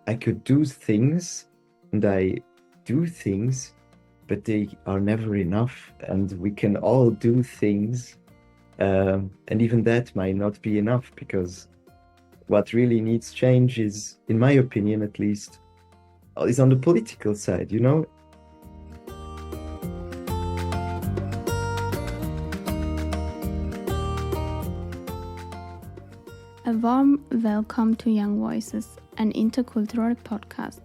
I could do things, and I do things, but they are never enough. And we can all do things, and even that might not be enough, because what really needs change is, in my opinion at least, is on the political side, you know? A warm welcome to Young Voices, an intercultural podcast.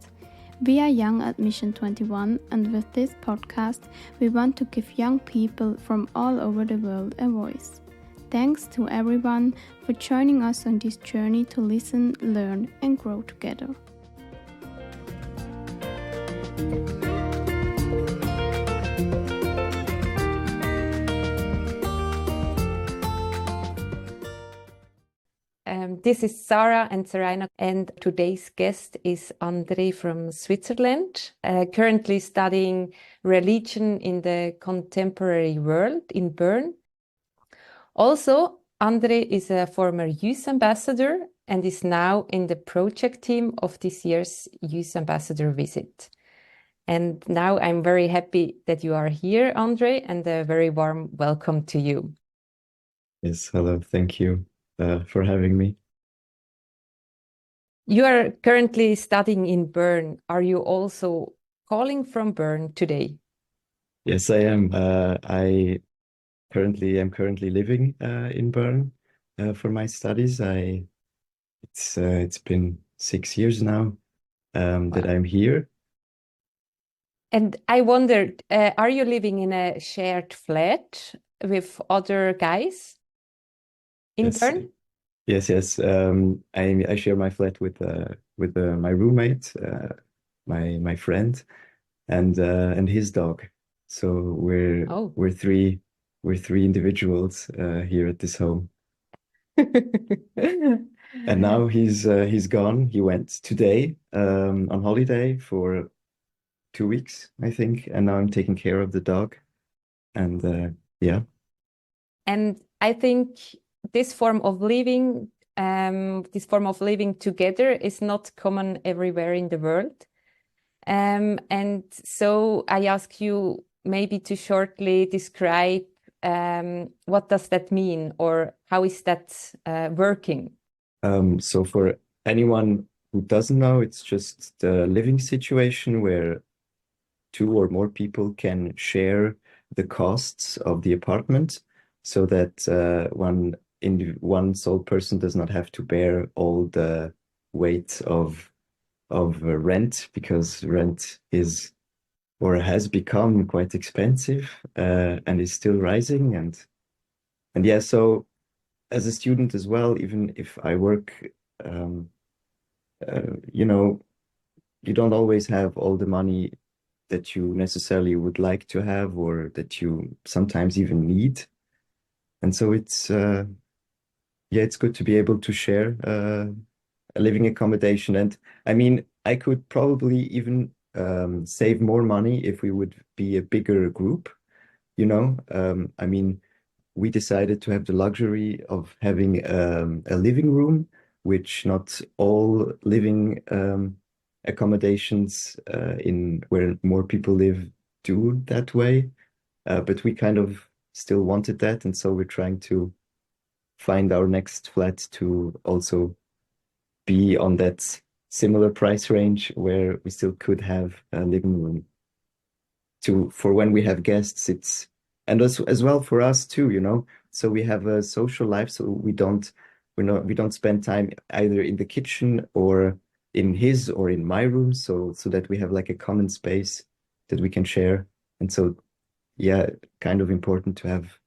We are Young at Mission 21, and with this podcast, we want to give young people from all over the world a voice. Thanks to everyone for joining us on this journey to listen, learn, and grow together. This is Sarah and Sarina, and today's guest is André from Switzerland, currently studying religion in the contemporary world in Bern. Also, André is a former youth ambassador and is now in the project team of this year's youth ambassador visit. And now I'm very happy that you are here, André, and a very warm welcome to you. Yes, hello, thank you for having me. You are currently studying in Bern. Are you also calling from Bern today? Yes, I am. I am currently living in Bern for my studies. It's been 6 years now that I'm here. And I wondered, are you living in a shared flat with other guys in Bern? Yes. I share my flat with my roommate, my friend, and his dog. So we're three individuals here at this home. And now he's gone. He went today on holiday for 2 weeks, I think, and now I'm taking care of the dog. And yeah. And I think this form of living together is not common everywhere in the world. And so I ask you maybe to shortly describe what does that mean, or how is that working? So for anyone who doesn't know, it's just the living situation where 2 or more people can share the costs of the apartment, so that one sole person does not have to bear all the weight of rent, because rent is or has become quite expensive and is still rising. And yeah, so as a student as well, even if I work, you know, you don't always have all the money that you necessarily would like to have, or that you sometimes even need. And so it's good to be able to share a living accommodation. And I mean, I could probably even save more money if we would be a bigger group, you know. I mean, we decided to have the luxury of having a living room, which not all living accommodations in where more people live do that way. But we kind of still wanted that, and so we're trying to find our next flat to also be on that similar price range, where we still could have a living room for when we have guests. And as well for us too, you know. So we have a social life, so we don't spend time either in the kitchen or in his or in my room, so that we have like a common space that we can share. And so yeah, kind of important to have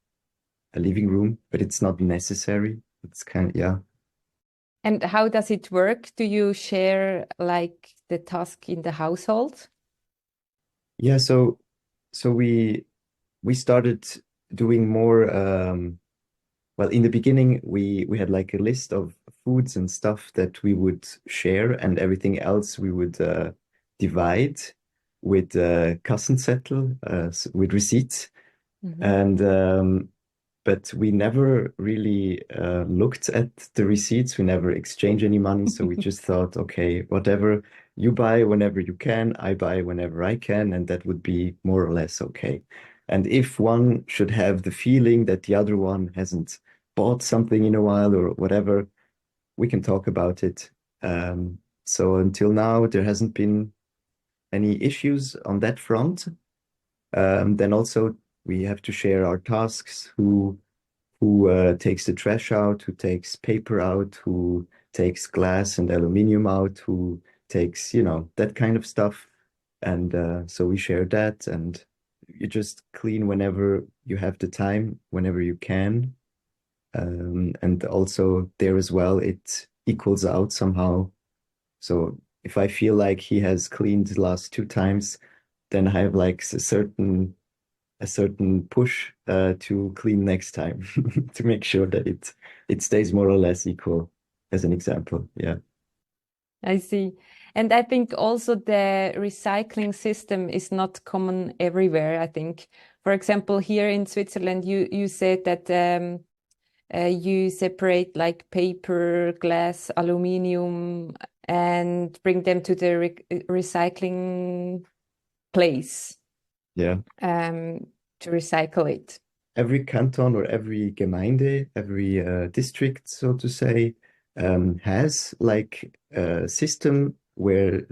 a living room, but it's not necessary. It's kind of, yeah. And how does it work? Do you share like the task in the household? Yeah, so we started doing more. Well, in the beginning, we had like a list of foods and stuff that we would share, and everything else we would divide with Kassenzettel, with receipts. And but we never really looked at the receipts. We never exchanged any money. So we just thought, okay, whatever, you buy whenever you can, I buy whenever I can, and that would be more or less okay. And if one should have the feeling that the other one hasn't bought something in a while or whatever, we can talk about it. So until now, there hasn't been any issues on that front. Then also we have to share our tasks, who takes the trash out, who takes paper out, who takes glass and aluminum out, who takes, that kind of stuff. And so we share that, and you just clean whenever you have the time, whenever you can. And also there as well, it equals out somehow. So if I feel like he has cleaned the last 2 times, then I have like a certain push to clean next time to make sure that it stays more or less equal, as an example. Yeah. I see. And I think also the recycling system is not common everywhere, I think. For example, here in Switzerland, you said that you separate like paper, glass, aluminium, and bring them to the recycling place Yeah. To recycle it. Every canton or every Gemeinde, every district, so to say, has like a system where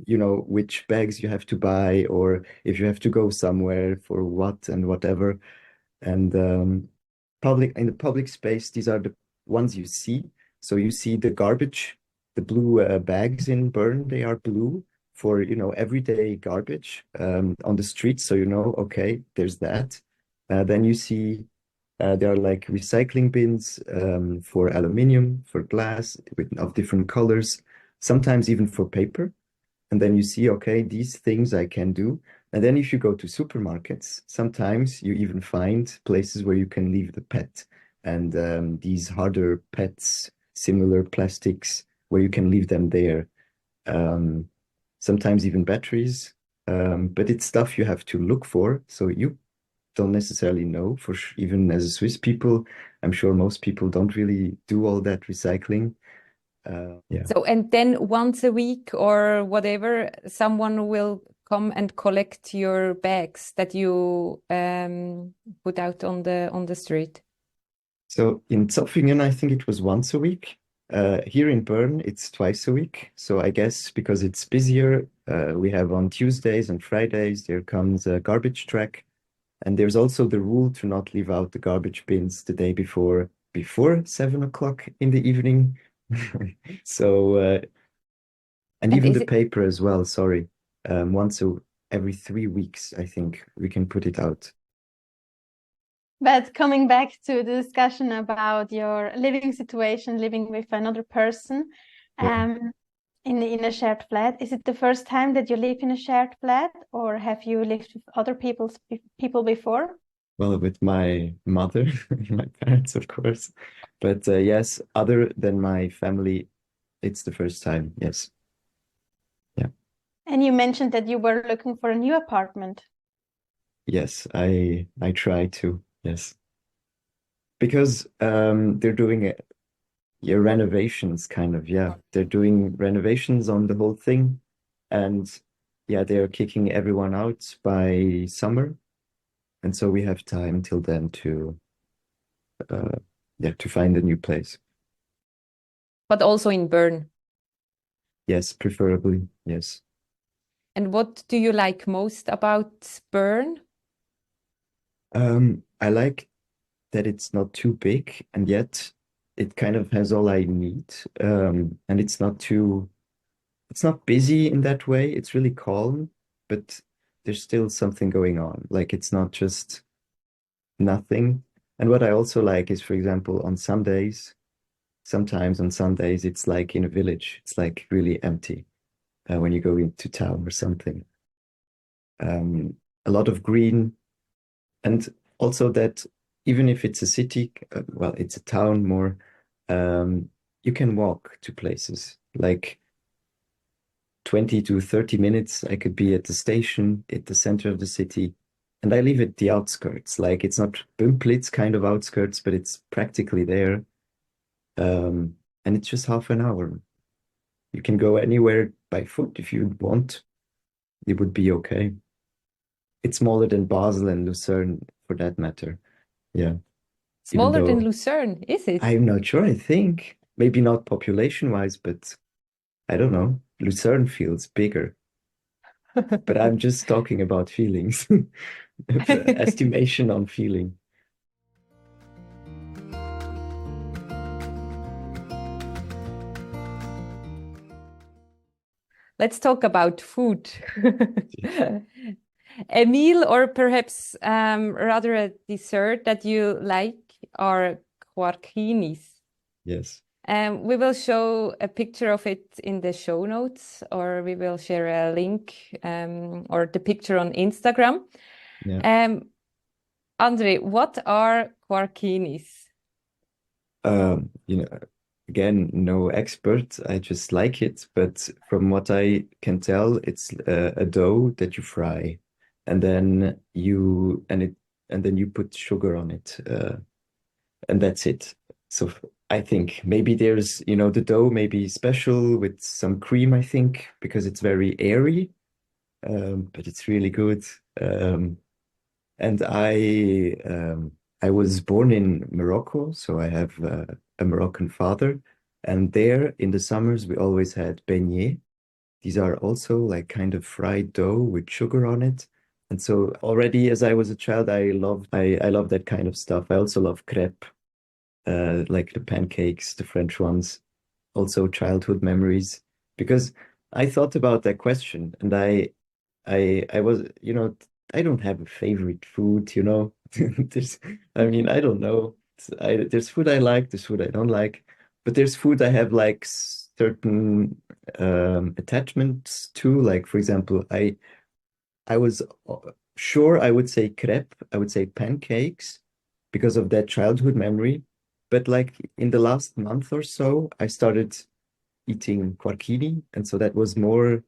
you know which bags you have to buy, or if you have to go somewhere for what and whatever. And public in the public space, these are the ones you see. So you see the garbage, the blue bags in Bern, they are blue for everyday garbage on the street. So okay, there's that. Then you see there are like recycling bins for aluminium, for glass, of different colors, sometimes even for paper. And then you see, okay, these things I can do. And then if you go to supermarkets, sometimes you even find places where you can leave the pet, and these harder pets, similar plastics, where you can leave them there. Um, Sometimes even batteries. But it's stuff you have to look for. So you don't necessarily know even as a Swiss people, I'm sure most people don't really do all that recycling. Yeah. So, and then once a week or whatever, someone will come and collect your bags that you put out on the street. So in Zopfingen, I think it was once a week. Here in Bern, it's twice a week. So I guess because it's busier, we have on Tuesdays and Fridays, there comes a garbage truck. And there's also the rule to not leave out the garbage bins the day before 7 o'clock in the evening. So, and And even is the it paper as well, sorry. Every 3 weeks, I think we can put it out. But coming back to the discussion about your living situation, living with another person, Yeah. in a shared flat, is it the first time that you live in a shared flat, or have you lived with other people before? Well, with my mother, my parents, of course. But yes, other than my family, it's the first time. Yes. Yeah. And you mentioned that you were looking for a new apartment. Yes, I try to. Yes. Because they're doing yeah, renovations kind of. Yeah. They're doing renovations on the whole thing. And yeah, they're kicking everyone out by summer. And so we have time till then uh to find a new place. but also in Bern? Yes, preferably. Yes. And what do you like most about Bern? I like that it's not too big, and yet it kind of has all I need. And it's not busy in that way. It's really calm, but there's still something going on. Like it's not just nothing. And what I also like is, for example, sometimes on Sundays, it's like in a village. It's like really empty when you go into town or something. A lot of green, and also that even if it's a city, well, it's a town more, you can walk to places like 20 to 30 minutes. I could be at the station at the center of the city, and I live at the outskirts. Like it's not Bümplitz kind of outskirts, but it's practically there. And it's just half an hour. You can go anywhere by foot if you want. It would be okay. It's smaller than Basel and Lucerne for that matter. Yeah. Even Smaller than though Lucerne, is it? I'm not sure, I think. Maybe not population-wise, but I don't know. Lucerne feels bigger. But I'm just talking about feelings. Estimation on feeling. Let's talk about food. A meal or perhaps rather a dessert that you like are quarkinis. Yes. We will show a picture of it in the show notes, or we will share a link or the picture on Instagram. Yeah. André, what are quarkinis? You know, again, no expert. I just like it, but from what I can tell, it's a dough that you fry, and then you put sugar on it, and that's it. So I think maybe there's, the dough may be special with some cream, I think, because it's very airy, but it's really good. And I was born in Morocco, so I have a Moroccan father. And there in the summers, we always had beignets. These are also like kind of fried dough with sugar on it. And so already as I was a child, I love that kind of stuff. I also love crepe, like the pancakes, the French ones, also childhood memories. Because I thought about that question and I was, I don't have a favorite food. I mean, I don't know. There's food I like, there's food I don't like, but there's food I have like certain attachments to. Like, for example, I was sure I would say crepe, I would say pancakes because of that childhood memory. But like in the last month or so, I started eating quarkini, and so that was more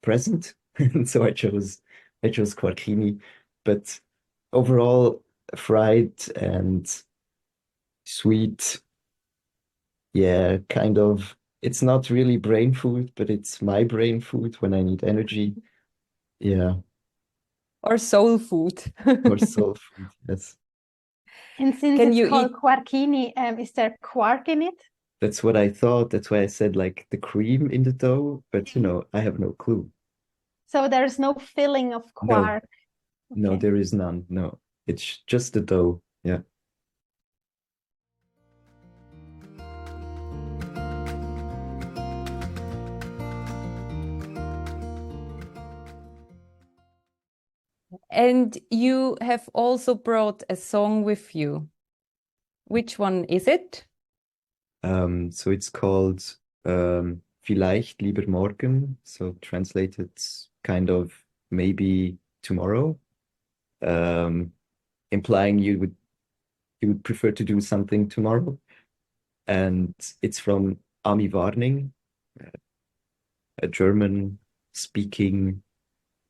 present, and so I chose quarkini. But overall, fried and sweet, yeah, kind of. It's not really brain food, but it's my brain food when I need energy. Yeah, Or soul food? or soul food. Yes, And since Can it's you called eat? quarkini, is there quark in it? that's what I thought. That's why I said like the cream in the dough, but I have no clue. So there's no filling of No, quark. no, Okay. there is none. No, it's just the dough. Yeah. And you have also brought a song with you. Which one is it? So it's called Vielleicht lieber morgen, so translated kind of maybe tomorrow, um, implying you would prefer to do something tomorrow. And it's from Ami Warning, a German speaking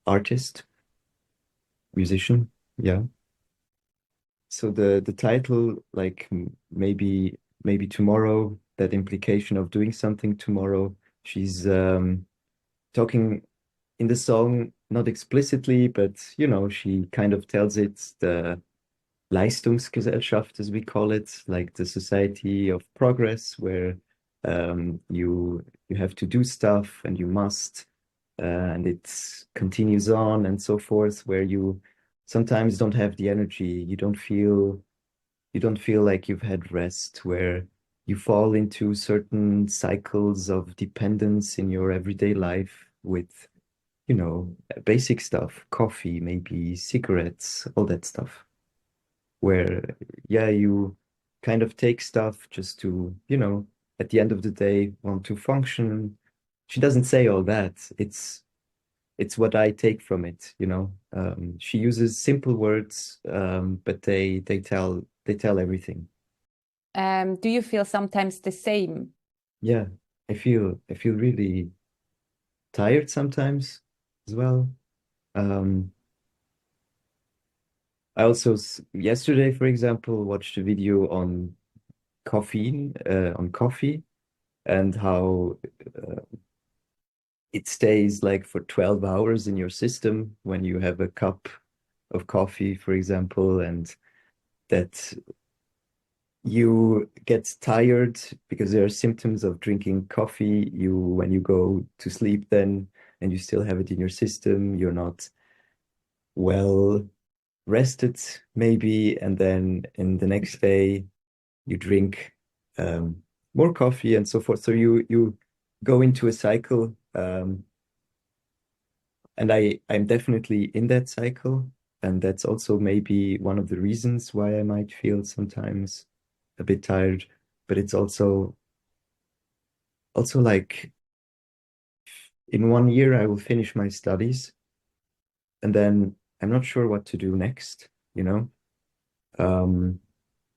artist, musician. Yeah. So the title, like maybe tomorrow, that implication of doing something tomorrow. She's talking in the song, not explicitly, but she kind of tells it the Leistungsgesellschaft, as we call it, like the society of progress, where you have to do stuff and you must, and it continues on and so forth, where you sometimes don't have the energy, you don't feel like you've had rest, where you fall into certain cycles of dependence in your everyday life with, basic stuff, coffee, maybe cigarettes, all that stuff, where, yeah, you kind of take stuff just to, at the end of the day, want to function. She doesn't say all that. It's what I take from it, She uses simple words, but they tell everything. Do you feel sometimes the same? Yeah, I feel really tired sometimes as well. Um, I also yesterday, for example, watched a video on on coffee, and how it stays like for 12 hours in your system when you have a cup of coffee, for example, and that you get tired because there are symptoms of drinking coffee. When you go to sleep then and you still have it in your system, you're not well rested maybe, and then in the next day you drink um, more coffee and so forth. So you go into a cycle, and I'm definitely in that cycle, and that's also maybe one of the reasons why I might feel sometimes a bit tired. But it's also like in 1 year I will finish my studies, and then I'm not sure what to do next, you know? Um,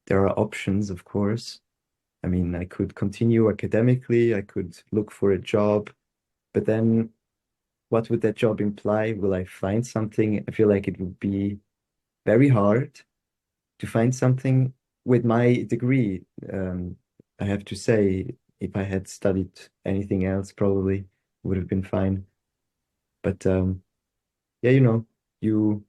there are options, of course. I mean, I could continue academically, I could look for a job, but then what would that job imply? Will I find something? I feel like it would be very hard to find something with my degree. I have to say, if I had studied anything else, probably would have been fine. But yeah, you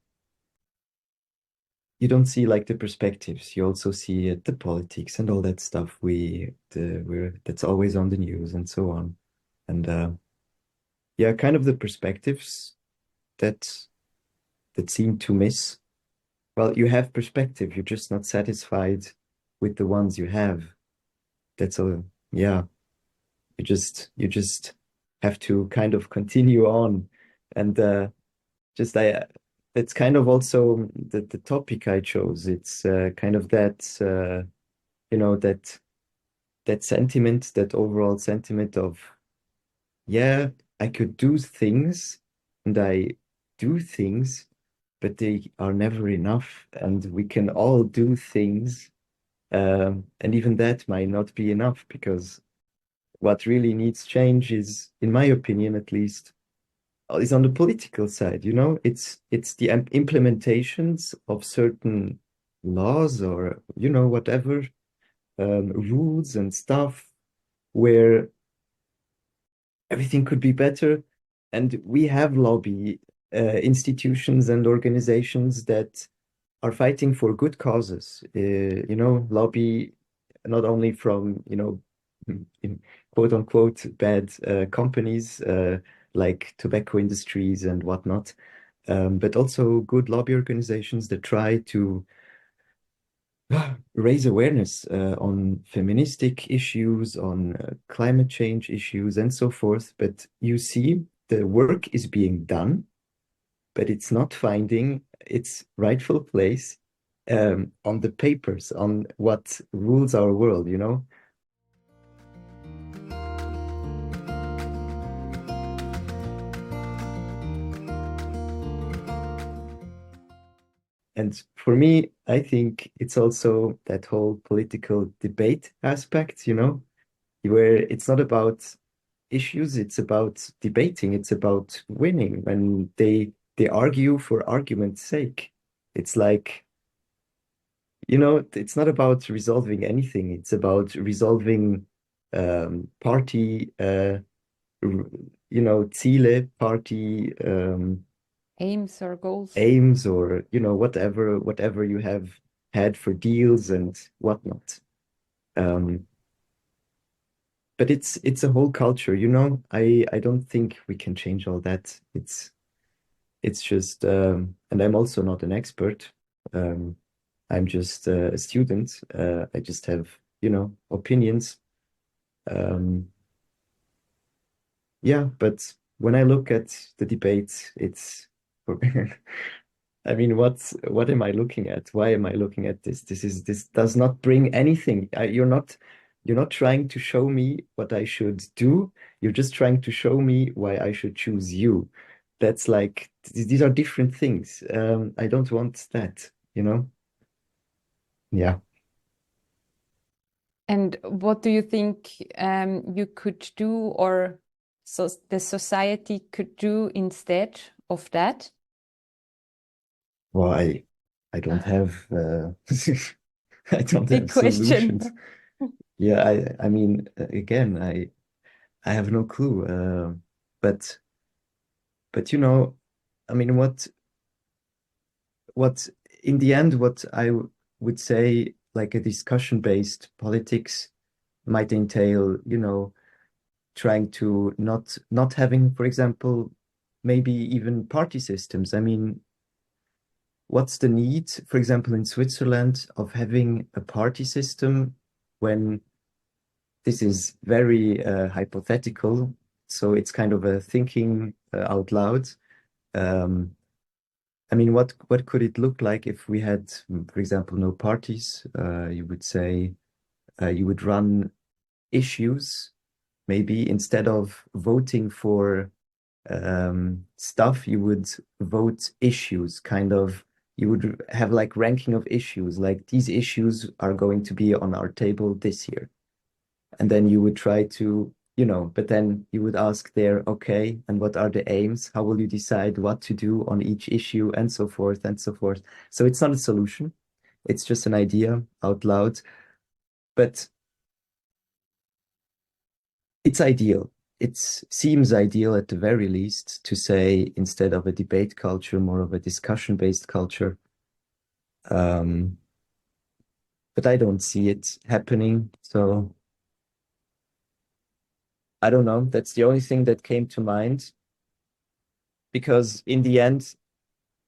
you don't see like the perspectives. You also see the politics and all that stuff that's always on the news and so on. And yeah, kind of the perspectives that seem to miss. Well, you have perspective, you're just not satisfied with the ones you have. That's all. Yeah, you just have to kind of continue on, and just I that's kind of also the topic I chose. It's kind of that sentiment, that overall sentiment of, yeah, I could do things, and I do things, but they are never enough, and we can all do things, and even that might not be enough, because what really needs change is, in my opinion at least, is on the political side. It's the implementations of certain laws, or whatever, rules and stuff, where everything could be better. And we have lobby institutions and organizations that are fighting for good causes. Lobby not only from, in quote unquote bad companies, like tobacco industries and whatnot, but also good lobby organizations that try to raise awareness on feministic issues, on climate change issues, and so forth. But you see, the work is being done, but it's not finding its rightful place on the papers, on what rules our world. And for me, I think it's also that whole political debate aspect, where it's not about issues, it's about debating, it's about winning. When they argue for argument's sake, it's like, it's not about resolving anything. It's about resolving party, Ziele, party Aims or goals. aims, or whatever you have had for deals and whatnot. But it's a whole culture. I don't think we can change all that. It's just, and I'm also not an expert. I'm just a student. I just have, opinions. Um, yeah, but when I look at the debate, I mean, what am I looking at? Why am I looking at this? This does not bring anything. You're not trying to show me what I should do. You're just trying to show me why I should choose you. That's like, these are different things. I don't want that. Yeah. And what do you think you could do, or so the society could do instead of that? Well, I don't have I don't Big have question. solutions. Yeah, I mean, again, I have no clue. But you know, I mean, what in the end, what I would say, like a discussion-based politics might entail, you know, trying to not having, for example, maybe even party systems. I mean, what's the need, for example, in Switzerland, of having a party system when this is very hypothetical? So it's kind of a thinking out loud. Um, I mean, what could it look like if we had, for example, no parties? You would say you would run issues, maybe instead of voting for stuff, you would vote issues, kind of. You would have like ranking of issues, like these issues are going to be on our table this year. And then you would try to, you know, but then you would ask there, okay, and what are the aims? How will you decide what to do on each issue, and so forth and so forth. So it's not a solution. It's just an idea out loud, but it's ideal. It seems ideal at the very least to say, instead of a debate culture, more of a discussion-based culture. But I don't see it happening. So I don't know. That's the only thing that came to mind. Because in the end,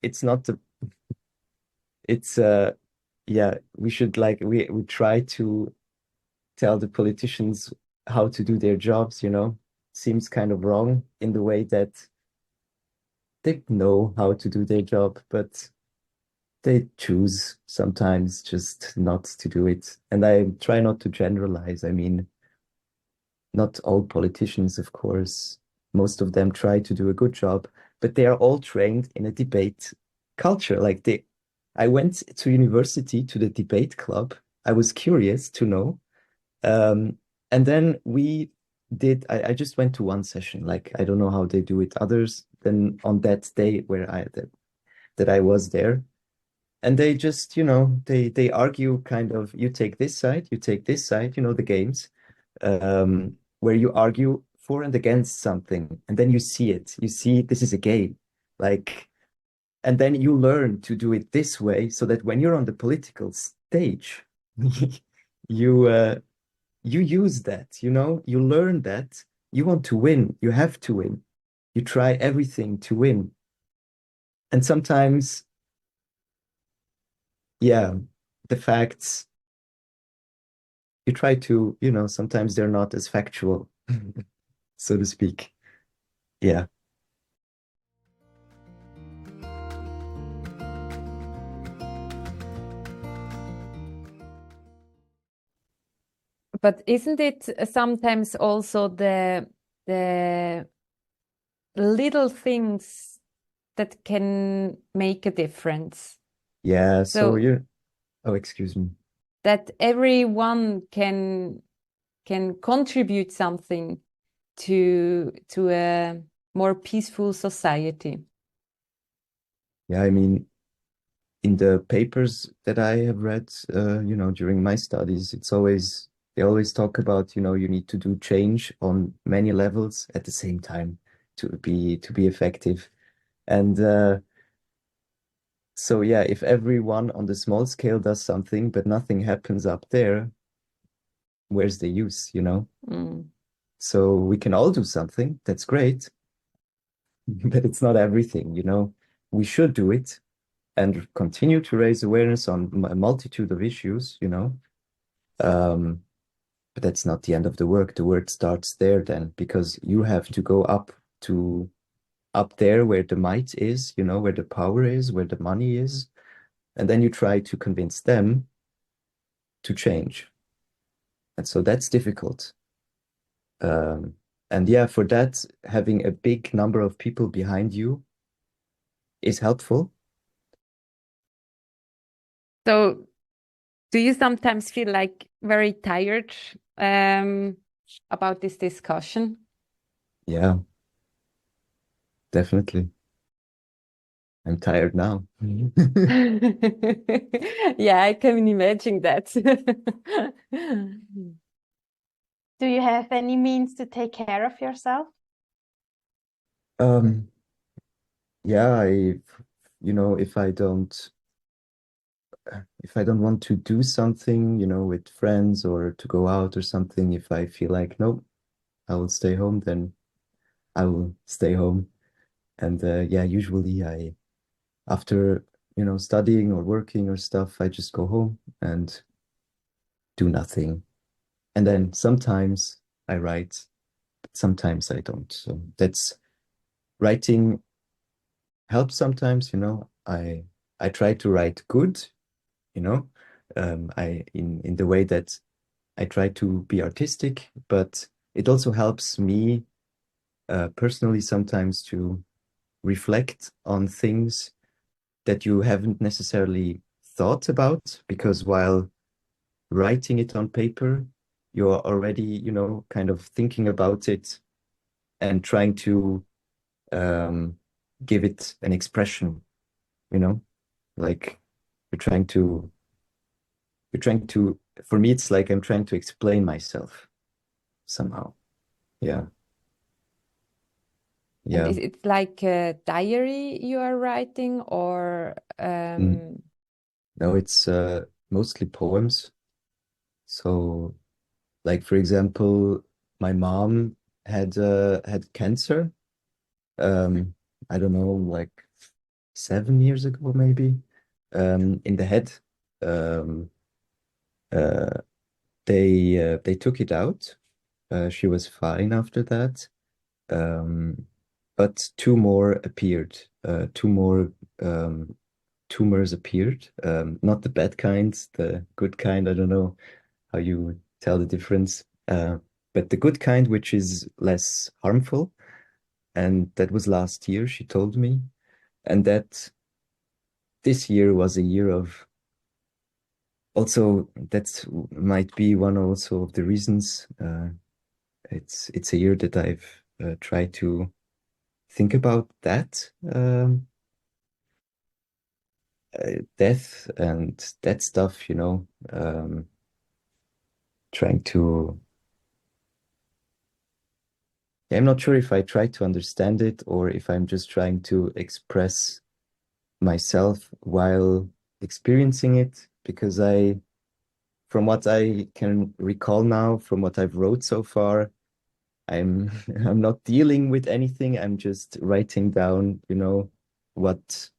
it's not the, it's, yeah, we should like, we try to tell the politicians how to do their jobs, you know. Seems kind of wrong in the way that they know how to do their job, but they choose sometimes just not to do it. And I try not to generalize. I mean, not all politicians, of course. Most of them try to do a good job, but they are all trained in a debate culture. I went to university to the debate club. I was curious to know. Um, and then I just went to one session. Like, I don't know how they do it others than on that day that I was there. And they just, you know, they argue kind of, you take this side, you take this side, you know, the games, where you argue for and against something, and then you see it. You see this is a game. Like, and then you learn to do it this way so that when you're on the political stage, you you use that, you know, you learn that you want to win, you have to win. You try everything to win. And sometimes, yeah, the facts, you try to, you know, sometimes they're not as factual, so to speak. Yeah. But isn't it sometimes also the little things that can make a difference? Yeah. So So you're, oh, excuse me. that everyone can contribute something to a more peaceful society. Yeah. I mean, in the papers that I have read, you know, during my studies, they always talk about, you know, you need to do change on many levels at the same time to be effective. And so, yeah, if everyone on the small scale does something, but nothing happens up there, where's the use, you know? Mm. So we can all do something. That's great, but it's not everything, you know? We should do it and continue to raise awareness on a multitude of issues, you know? Um, but that's not the end of the work. The work starts there then, because you have to go up there where the might is, you know, where the power is, where the money is, and then you try to convince them to change. And so that's difficult. Um, and yeah, for that, having a big number of people behind you is helpful. So do you sometimes feel like very tired about this discussion? Yeah, definitely. I'm tired now. Yeah, I can imagine that. Do you have any means to take care of yourself? Um, yeah, if I don't want to do something, with friends or to go out or something, if I feel like, nope, I will stay home, then I will stay home. And yeah, usually after, studying or working or stuff, I just go home and do nothing. And then sometimes I write, but sometimes I don't. So that's writing helps sometimes, I try to write good, you know, I in the way that I try to be artistic, but it also helps me personally sometimes to reflect on things that you haven't necessarily thought about, because while writing it on paper, you're already, kind of thinking about it and trying to um, give it an expression, you know, like you're trying to, for me, it's like I'm trying to explain myself somehow. Yeah. And Yeah. is it like a diary you are writing, or Mm. No, it's mostly poems. So, like for example, my mom had cancer. Um, I don't know, like 7 years ago, maybe. In the head. Um, uh, they took it out. She was fine after that. Um, but two more appeared. Two more um, tumors appeared. Not the bad kind, the good kind. I don't know how you would tell the difference. But the good kind, which is less harmful. And that was last year, she told me. And that this year was a year of also, that might be one also of the reasons. It's a year that I've tried to think about that death and that stuff, trying to. I'm not sure if I try to understand it or if I'm just trying to express myself while experiencing it, because from what I can recall now, from what I've wrote so far, I'm I'm not dealing with anything. I'm just writing down, what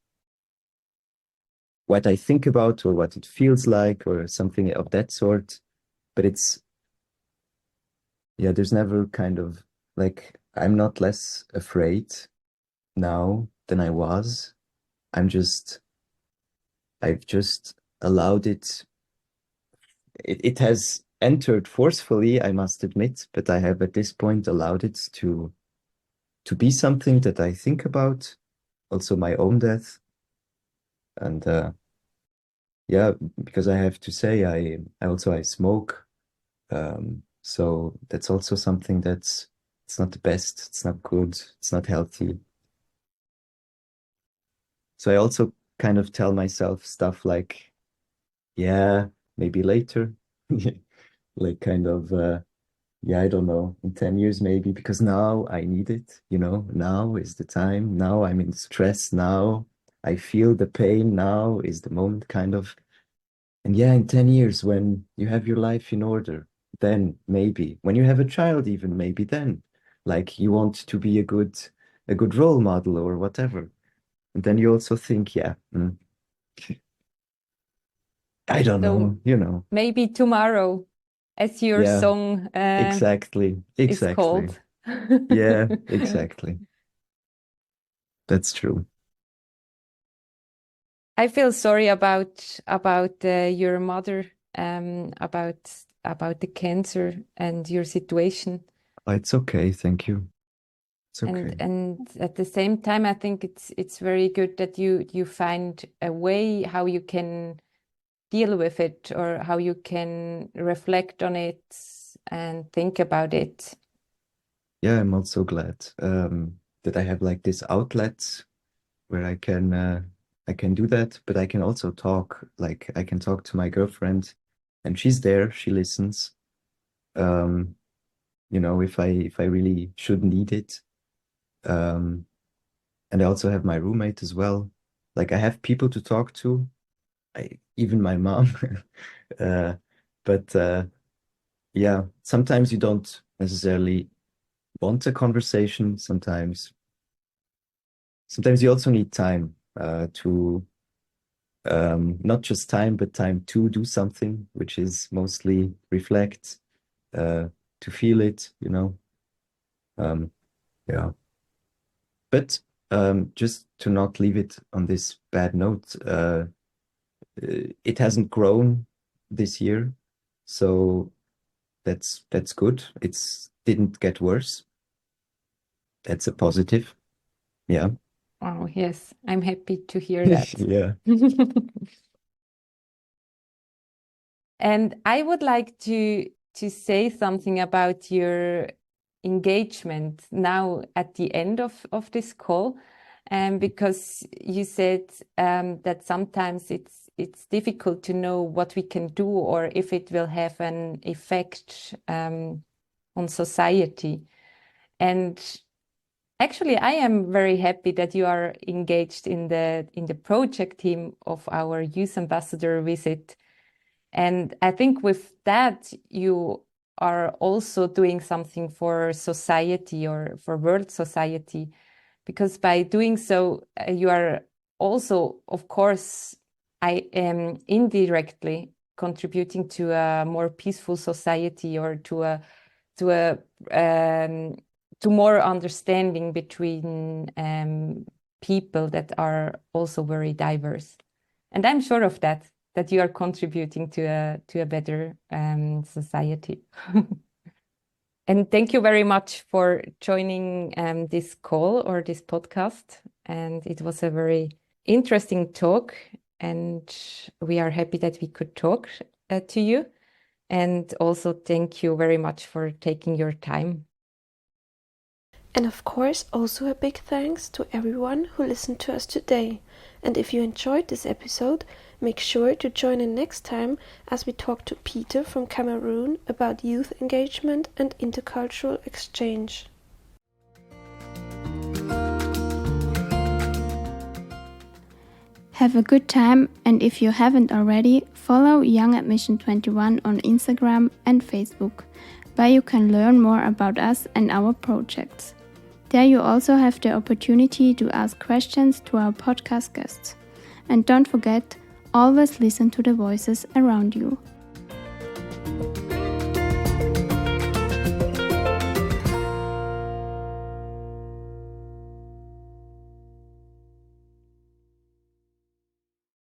what I think about or what it feels like or something of that sort. But it's yeah, there's never kind of like I'm not less afraid now than I was. I've just allowed it. It has entered forcefully, I must admit, but I have at this point allowed it to be something that I think about, also my own death. And yeah, because I have to say, I smoke. So that's also something it's not the best, it's not good, it's not healthy. So I also kind of tell myself stuff like, yeah, maybe later. Like kind of yeah, I don't know, in 10 years maybe, because now I need it, now is the time. Now I'm in stress. Now I feel the pain. Now is the moment, kind of. And yeah, in 10 years, when you have your life in order, then maybe, when you have a child, even maybe then, like you want to be a good role model or whatever. And then you also think, yeah, I don't so know, maybe tomorrow, as your yeah, song exactly, is exactly. called? Yeah, exactly. That's true. I feel sorry about your mother, about the cancer and your situation. It's okay. Thank you. It's And okay. at the same time, I think it's very good that you find a way how you can deal with it, or how you can reflect on it and think about it. Yeah, I'm also glad that I have like this outlet where I can do that, but I can also talk. Like I can talk to my girlfriend, and she's there. She listens. If I really should need it. And I also have my roommate as well. Like I have people to talk to, even my mom. uh, but yeah, sometimes you don't necessarily want a conversation. Sometimes you also need time to not just time, but time to do something, which is mostly reflect, to feel it, you know. Um, yeah. But just to not leave it on this bad note, it hasn't grown this year, so that's good. It's didn't get worse. That's a positive. Yeah. Oh, yes, I'm happy to hear that. Yeah. And I would like to say something about your engagement now at the end of this call, because you said that sometimes it's difficult to know what we can do or if it will have an effect on society. And actually, I am very happy that you are engaged in the project team of our youth ambassador visit. And I think with that, you are also doing something for society or for world society, because by doing so, you are also, of course, I am indirectly contributing to a more peaceful society or to a to more understanding between people that are also very diverse. And I'm sure of that you are contributing to a better society. And thank you very much for joining this call or this podcast. And it was a very interesting talk. And we are happy that we could talk to you. And also thank you very much for taking your time. And of course, also a big thanks to everyone who listened to us today. And if you enjoyed this episode, make sure to join in next time as we talk to Peter from Cameroon about youth engagement and intercultural exchange. Have a good time, and if you haven't already, follow Young Admission 21 on Instagram and Facebook, where you can learn more about us and our projects. There you also have the opportunity to ask questions to our podcast guests. And don't forget, always listen to the voices around you.